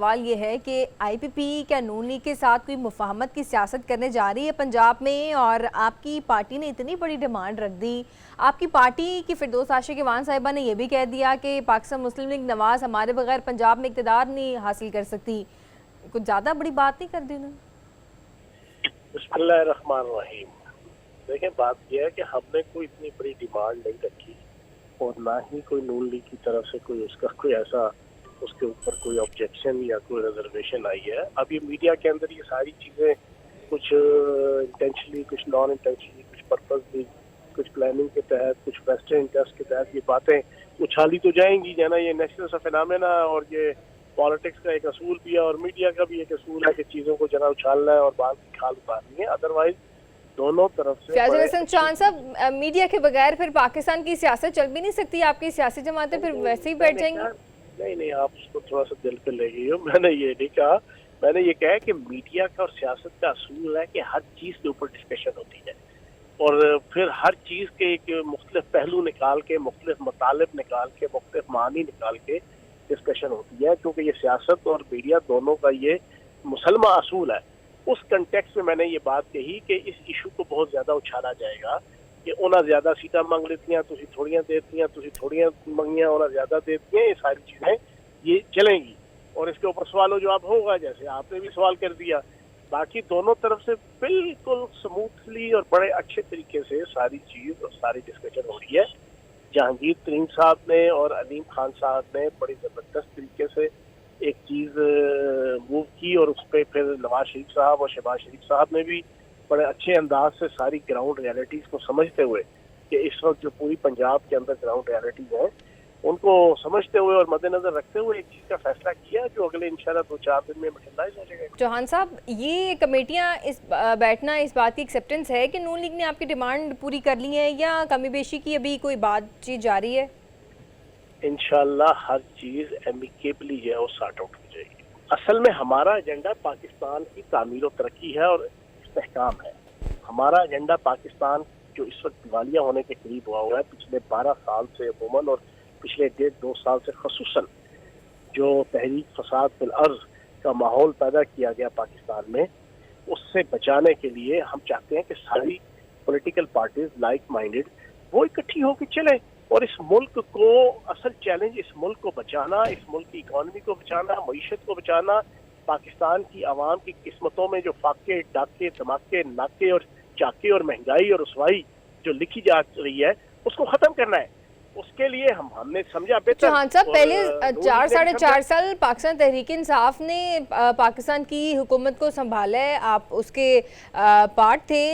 سوال یہ ہے کہ آئی پی پی کیا نون لیگ کے ساتھ کوئی مفاہمت کی سیاست کرنے جا رہی ہے پنجاب میں، اور آپ کی پارٹی نے اتنی بڑی ڈیمانڈ رکھ دی۔ آپ کی پارٹی کی فردوس عاشق اعوان صاحبہ نے یہ بھی کہہ دیا کہ پاکستان مسلم لیگ نواز ہمارے بغیر پنجاب میں اقتدار نہیں حاصل کر سکتی۔ کچھ زیادہ بڑی بات نہیں کر دی انہوں نے؟ بسم اللہ الرحمن الرحیم۔ دیکھیں، بات یہ ہے کہ ہم نے کوئی اتنی بڑی ڈیمانڈ نہیں رکھی اور نہ ہی کوئی نون لیگ کی طرف سے کوئی اس کا کوئی ایسا اس کے اوپر کوئی آبجیکشن یا کوئی ریزرویشن آئی ہے۔ اب یہ میڈیا کے اندر یہ ساری چیزیں کچھ انٹینشنلی، کچھ نان انٹینشنلی، کچھ پرپزلی، کچھ پلاننگ کے تحت، کچھ ویسٹرن انٹرسٹ کے تحت یہ باتیں اچھالی تو جائیں گی جانا۔ یہ نیچرل سا فینامنا اور یہ پالیٹکس کا ایک اصول بھی ہے اور میڈیا کا بھی ایک اصول ہے کہ چیزوں کو جنا اچھالنا ہے اور بات کی کھال اتارنی ہے۔ ادروائز دونوں طرف سے فیاض الحسن چاند صاحب، میڈیا کے بغیر پھر پاکستان کی سیاست چل بھی نہیں سکتی، آپ کی سیاسی جماعتیں پھر ویسے ہی بیٹھ جائیں گی؟ نہیں، آپ اس کو تھوڑا سا دل پہ لے گئی ہو۔ میں نے یہ نہیں کہا، میں نے یہ کہا کہ میڈیا کا اور سیاست کا اصول ہے کہ ہر چیز کے اوپر ڈسکشن ہوتی ہے اور پھر ہر چیز کے ایک مختلف پہلو نکال کے، مختلف مطالب نکال کے، مختلف معنی نکال کے ڈسکشن ہوتی ہے، کیونکہ یہ سیاست اور میڈیا دونوں کا یہ مسلمہ اصول ہے۔ اس کنٹیکس میں میں نے یہ بات کہی کہ اس ایشو کو بہت زیادہ اچھالا جائے گا کہ انہیں زیادہ سیٹاں مانگ لیتی ہیں، تسی تھوڑیاں دیتی ہیں، تسی تھوڑیاں منگیاں، انہیں زیادہ دیتی ہیں، یہ ساری چیزیں یہ چلیں گی اور اس کے اوپر سوال و جواب ہوگا، جیسے آپ نے بھی سوال کر دیا۔ باقی دونوں طرف سے بالکل سموتھلی اور بڑے اچھے طریقے سے ساری چیز اور ساری ڈسکشن ہو رہی ہے۔ جہانگیر ترین صاحب نے اور علیم خان صاحب نے بڑی زبردست طریقے سے ایک چیز موو کی اور اس پہ پھر نواز شریف صاحب اور شہباز شریف صاحب نے بھی بڑے اچھے انداز سے ساری گراؤنڈ ریالٹیز کو سمجھتے ہوئے کہ اس وقت جو پوری پنجاب کے اندر گراؤنڈ ریالٹیز ہیں ان کو سمجھتے ہوئے اور مد نظر رکھتے ہوئے ایک چیز کا فیصلہ کیا جو اگلے انشاءاللہ 2-4 دن میں مٹنڈائز ہو جائے گا۔ چوہان صاحب، یہ کمیٹیاں بیٹھنا اس بات کی ایکسیپٹنس ہے کہ نون لیگ نے آپ کی ڈیمانڈ پوری کر لی ہے یا کمی بیشی کی ابھی کوئی بات چیت جاری ہے؟ انشاءاللہ ہر چیز ایمیکیبلی جو ہے وہ سارٹ آؤٹ ہو جائے گی۔ اصل میں ہمارا ایجنڈا پاکستان کی تعمیر و ترقی ہے اور استحکام ہے۔ ہمارا ایجنڈا پاکستان جو اس وقت دیوالیہ ہونے کے قریب ہوا ہے، پچھلے 12 سال سے عموماً اور پچھلے 1.5-2 سال سے خصوصاً جو تحریک فساد فی الارض کا ماحول پیدا کیا گیا پاکستان میں، اس سے بچانے کے لیے ہم چاہتے ہیں کہ ساری پولیٹیکل پارٹیز لائک مائنڈڈ وہ اکٹھی ہو کے چلیں اور اس ملک کو اصل چیلنج اس ملک کو بچانا، اس ملک کی اکانومی کو بچانا، معیشت کو بچانا، پاکستان کی عوام کی قسمتوں میں جو فاقے، ڈاکے، دھماکے، ناکے اور چاکے اور مہنگائی اور رسوائی جو لکھی جا رہی ہے اس کو ختم کرنا ہے۔ اس کے لیے ہم نے سمجھا بہتر۔ چوہان صاحب، پہلے 4-4.5 سال پاکستان تحریک انصاف نے پاکستان کی حکومت کو سنبھالا ہے، آپ اس کے پارٹ تھے۔